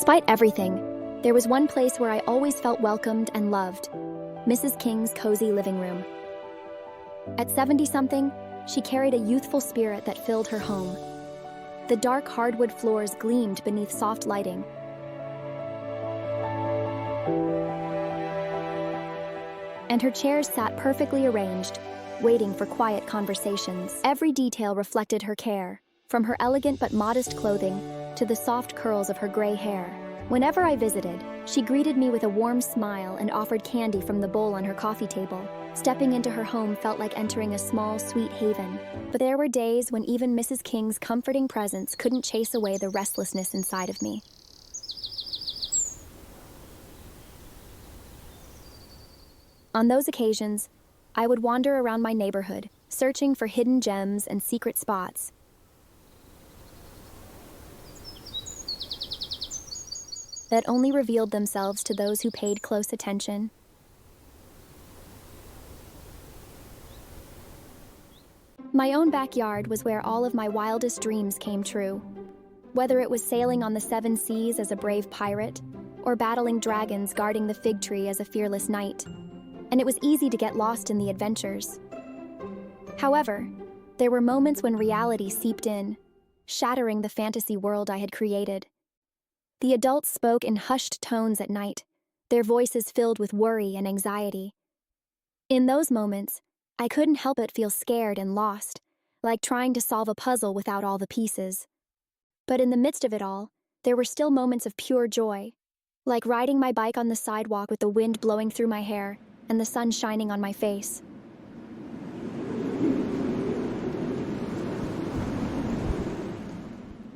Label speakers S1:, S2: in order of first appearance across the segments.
S1: Despite everything, there was one place where I always felt welcomed and loved: Mrs. King's cozy living room. At 70-something, she carried a youthful spirit that filled her home. The dark hardwood floors gleamed beneath soft lighting. And her chairs sat perfectly arranged, waiting for quiet conversations. Every detail reflected her care, from her elegant but modest clothing to the soft curls of her gray hair. Whenever I visited, she greeted me with a warm smile and offered candy from the bowl on her coffee table. Stepping into her home felt like entering a small, sweet haven. But there were days when even Mrs. King's comforting presence couldn't chase away the restlessness inside of me. On those occasions, I would wander around my neighborhood, searching for hidden gems and secret spots. That only revealed themselves to those who paid close attention. My own backyard was where all of my wildest dreams came true. Whether it was sailing on the seven seas as a brave pirate, or battling dragons guarding the fig tree as a fearless knight. And it was easy to get lost in the adventures. However, there were moments when reality seeped in, shattering the fantasy world I had created. The adults spoke in hushed tones at night, their voices filled with worry and anxiety. In those moments, I couldn't help but feel scared and lost, like trying to solve a puzzle without all the pieces. But in the midst of it all, there were still moments of pure joy, like riding my bike on the sidewalk with the wind blowing through my hair and the sun shining on my face.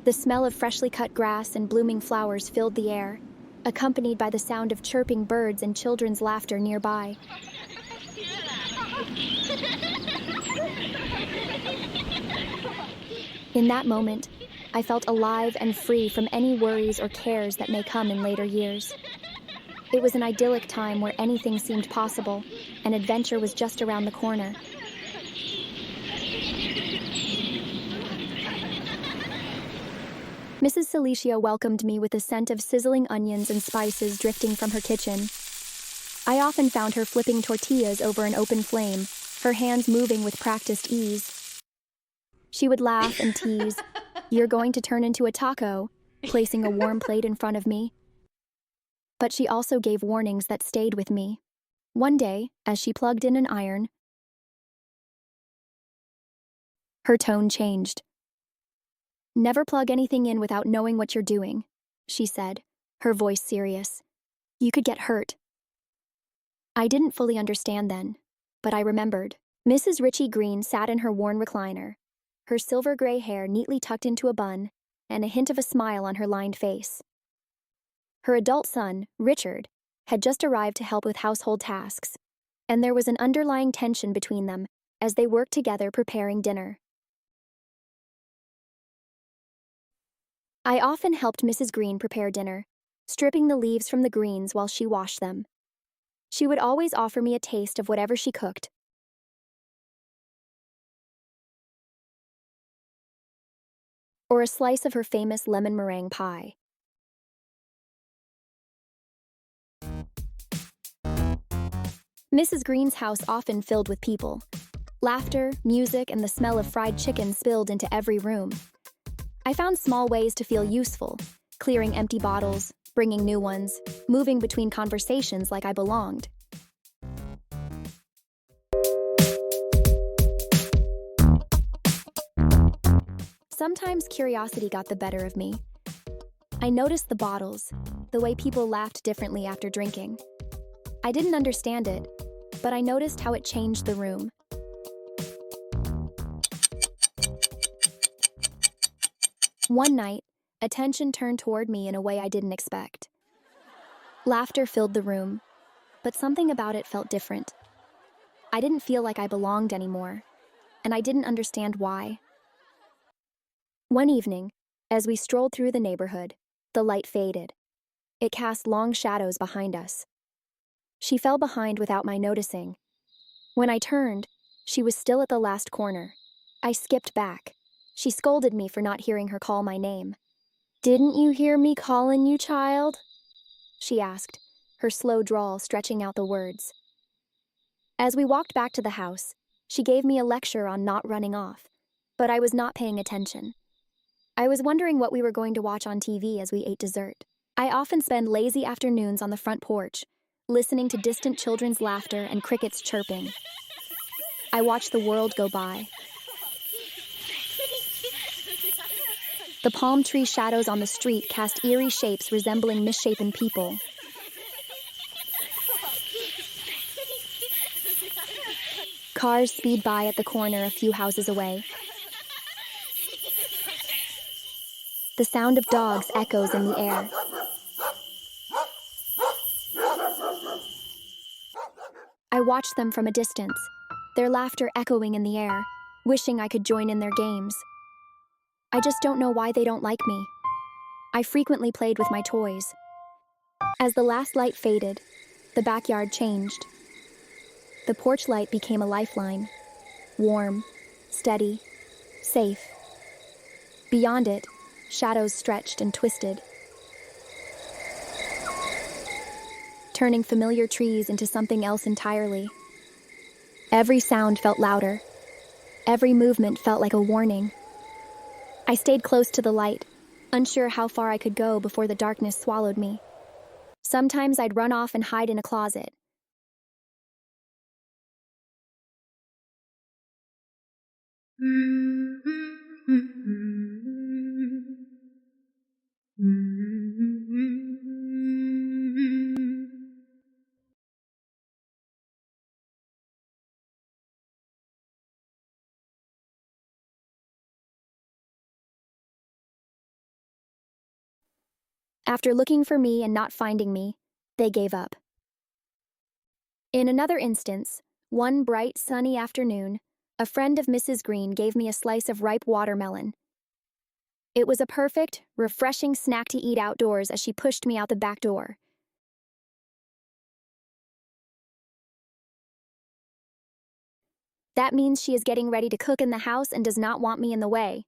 S1: The smell of freshly cut grass and blooming flowers filled the air, accompanied by the sound of chirping birds and children's laughter nearby. In that moment, I felt alive and free from any worries or cares that may come in later years. It was an idyllic time where anything seemed possible, and adventure was just around the corner. Mrs. Celicia welcomed me with the scent of sizzling onions and spices drifting from her kitchen. I often found her flipping tortillas over an open flame, her hands moving with practiced ease. She would laugh and tease, "You're going to turn into a taco," placing a warm plate in front of me. But she also gave warnings that stayed with me. One day, as she plugged in an iron, her tone changed. "Never plug anything in without knowing what you're doing," she said, her voice serious. "You could get hurt." I didn't fully understand then, but I remembered. Mrs. Ritchie Green sat in her worn recliner, her silver gray hair neatly tucked into a bun, and a hint of a smile on her lined face. Her adult son, Richard, had just arrived to help with household tasks, and there was an underlying tension between them as they worked together preparing dinner. I often helped Mrs. Green prepare dinner, stripping the leaves from the greens while she washed them. She would always offer me a taste of whatever she cooked, or a slice of her famous lemon meringue pie. Mrs. Green's house often filled with people. Laughter, music, and the smell of fried chicken spilled into every room. I found small ways to feel useful, clearing empty bottles, bringing new ones, moving between conversations like I belonged. Sometimes curiosity got the better of me. I noticed the bottles, the way people laughed differently after drinking. I didn't understand it, but I noticed how it changed the room. One night, attention turned toward me in a way I didn't expect. Laughter filled the room, but something about it felt different. I didn't feel like I belonged anymore, and I didn't understand why. One evening, as we strolled through the neighborhood, the light faded. It cast long shadows behind us. She fell behind without my noticing. When I turned, she was still at the last corner. I skipped back. She scolded me for not hearing her call my name. Didn't you hear me calling you, child? She asked, her slow drawl stretching out the words. As we walked back to the house, she gave me a lecture on not running off, but I was not paying attention. I was wondering what we were going to watch on TV as we ate dessert. I often spend lazy afternoons on the front porch, listening to distant children's laughter and crickets chirping. I watch the world go by. The palm tree shadows on the street cast eerie shapes resembling misshapen people. Cars speed by at the corner a few houses away. The sound of dogs echoes in the air. I watch them from a distance, their laughter echoing in the air, wishing I could join in their games. I just don't know why they don't like me. I frequently played with my toys. As the last light faded, the backyard changed. The porch light became a lifeline, warm, steady, safe. Beyond it, shadows stretched and twisted, turning familiar trees into something else entirely. Every sound felt louder. Every movement felt like a warning. I stayed close to the light, unsure how far I could go before the darkness swallowed me. Sometimes I'd run off and hide in a closet. After looking for me and not finding me, they gave up. In another instance, one bright, sunny afternoon, a friend of Mrs. Green gave me a slice of ripe watermelon. It was a perfect, refreshing snack to eat outdoors as she pushed me out the back door. That means she is getting ready to cook in the house and does not want me in the way.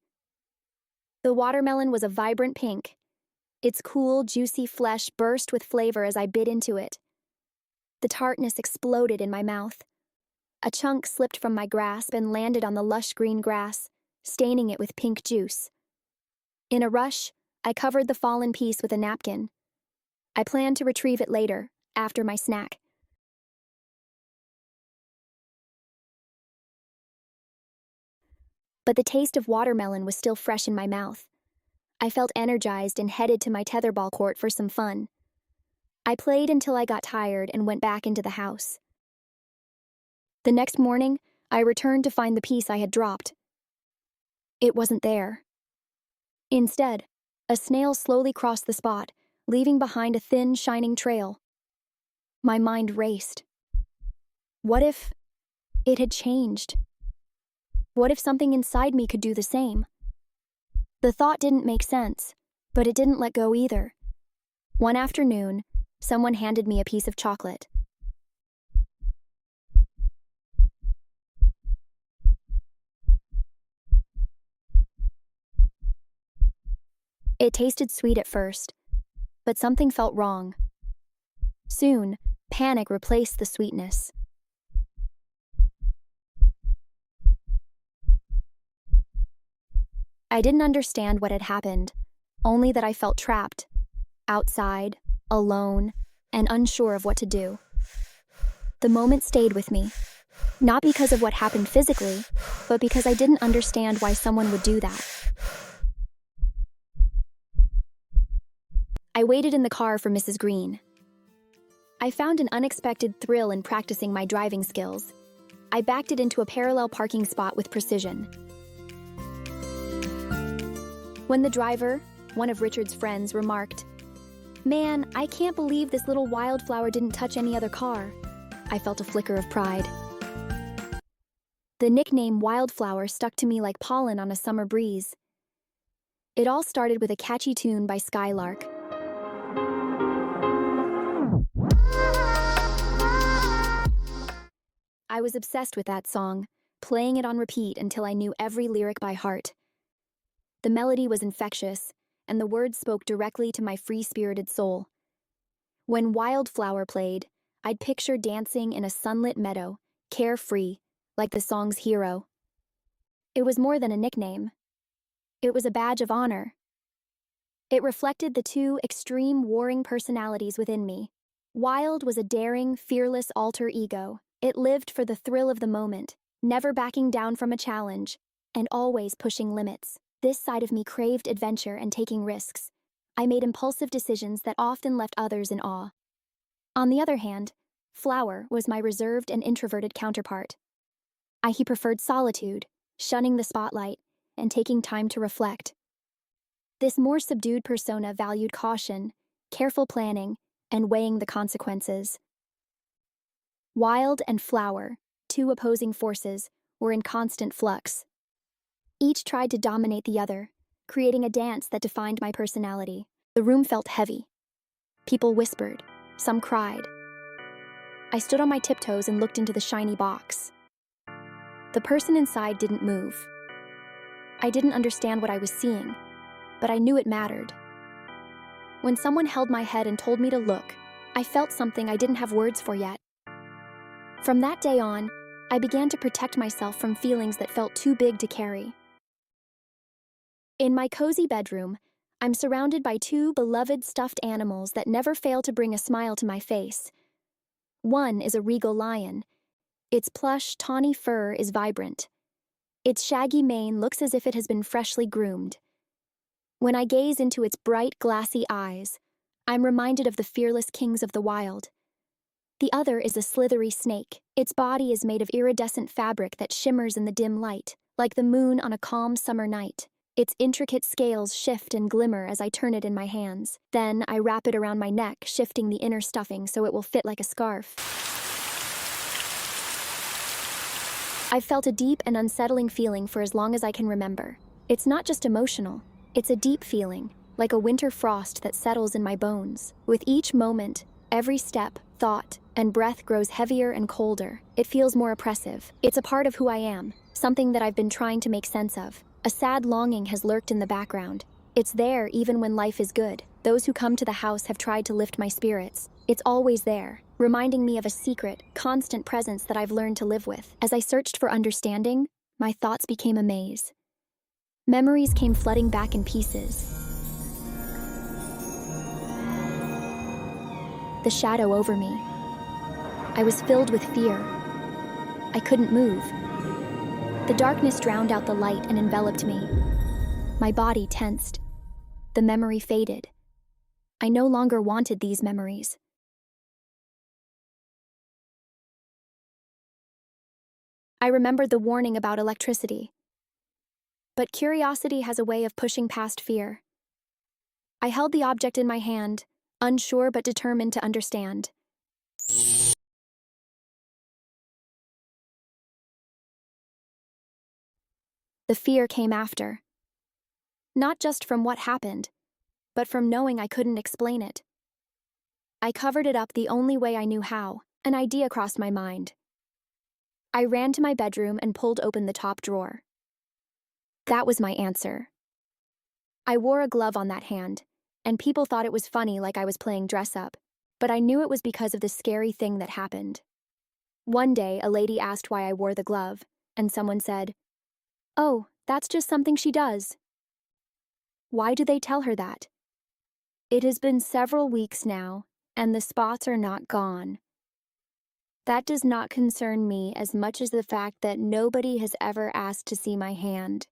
S1: The watermelon was a vibrant pink. Its cool, juicy flesh burst with flavor as I bit into it. The tartness exploded in my mouth. A chunk slipped from my grasp and landed on the lush green grass, staining it with pink juice. In a rush, I covered the fallen piece with a napkin. I planned to retrieve it later, after my snack. But the taste of watermelon was still fresh in my mouth. I felt energized and headed to my tetherball court for some fun. I played until I got tired and went back into the house. The next morning, I returned to find the piece I had dropped. It wasn't there. Instead, a snail slowly crossed the spot, leaving behind a thin, shining trail. My mind raced. What if it had changed? What if something inside me could do the same? The thought didn't make sense, but it didn't let go either. One afternoon, someone handed me a piece of chocolate. It tasted sweet at first, but something felt wrong. Soon, panic replaced the sweetness. I didn't understand what had happened, only that I felt trapped, outside, alone, and unsure of what to do. The moment stayed with me, not because of what happened physically, but because I didn't understand why someone would do that. I waited in the car for Mrs. Green. I found an unexpected thrill in practicing my driving skills. I backed it into a parallel parking spot with precision. When the driver, one of Richard's friends, remarked, "Man, I can't believe this little wildflower didn't touch any other car," I felt a flicker of pride. The nickname Wildflower stuck to me like pollen on a summer breeze. It all started with a catchy tune by Skylark. I was obsessed with that song, playing it on repeat until I knew every lyric by heart. The melody was infectious, and the words spoke directly to my free-spirited soul. When Wildflower played, I'd picture dancing in a sunlit meadow, carefree, like the song's hero. It was more than a nickname. It was a badge of honor. It reflected the two extreme warring personalities within me. Wild was a daring, fearless alter ego. It lived for the thrill of the moment, never backing down from a challenge, and always pushing limits. This side of me craved adventure and taking risks. I made impulsive decisions that often left others in awe. On the other hand, Flower was my reserved and introverted counterpart. He preferred solitude, shunning the spotlight, and taking time to reflect. This more subdued persona valued caution, careful planning, and weighing the consequences. Wild and Flower, two opposing forces, were in constant flux. Each tried to dominate the other, creating a dance that defined my personality. The room felt heavy. People whispered, some cried. I stood on my tiptoes and looked into the shiny box. The person inside didn't move. I didn't understand what I was seeing, but I knew it mattered. When someone held my head and told me to look, I felt something I didn't have words for yet. From that day on, I began to protect myself from feelings that felt too big to carry. In my cozy bedroom, I'm surrounded by two beloved stuffed animals that never fail to bring a smile to my face. One is a regal lion. Its plush, tawny fur is vibrant. Its shaggy mane looks as if it has been freshly groomed. When I gaze into its bright, glassy eyes, I'm reminded of the fearless kings of the wild. The other is a slithery snake. Its body is made of iridescent fabric that shimmers in the dim light, like the moon on a calm summer night. Its intricate scales shift and glimmer as I turn it in my hands. Then I wrap it around my neck, shifting the inner stuffing so it will fit like a scarf. I've felt a deep and unsettling feeling for as long as I can remember. It's not just emotional, it's a deep feeling, like a winter frost that settles in my bones. With each moment, every step, thought, and breath grows heavier and colder. It feels more oppressive. It's a part of who I am, something that I've been trying to make sense of. A sad longing has lurked in the background. It's there even when life is good. Those who come to the house have tried to lift my spirits. It's always there, reminding me of a secret, constant presence that I've learned to live with. As I searched for understanding, my thoughts became a maze. Memories came flooding back in pieces. The shadow over me. I was filled with fear. I couldn't move. The darkness drowned out the light and enveloped me. My body tensed. The memory faded. I no longer wanted these memories. I remembered the warning about electricity. But curiosity has a way of pushing past fear. I held the object in my hand, unsure but determined to understand. The fear came after. Not just from what happened, but from knowing I couldn't explain it. I covered it up the only way I knew how. An idea crossed my mind. I ran to my bedroom and pulled open the top drawer. That was my answer. I wore a glove on that hand, and people thought it was funny like I was playing dress-up, but I knew it was because of the scary thing that happened. One day, a lady asked why I wore the glove, and someone said, "Oh, that's just something she does." Why do they tell her that? It has been several weeks now, and the spots are not gone. That does not concern me as much as the fact that nobody has ever asked to see my hand.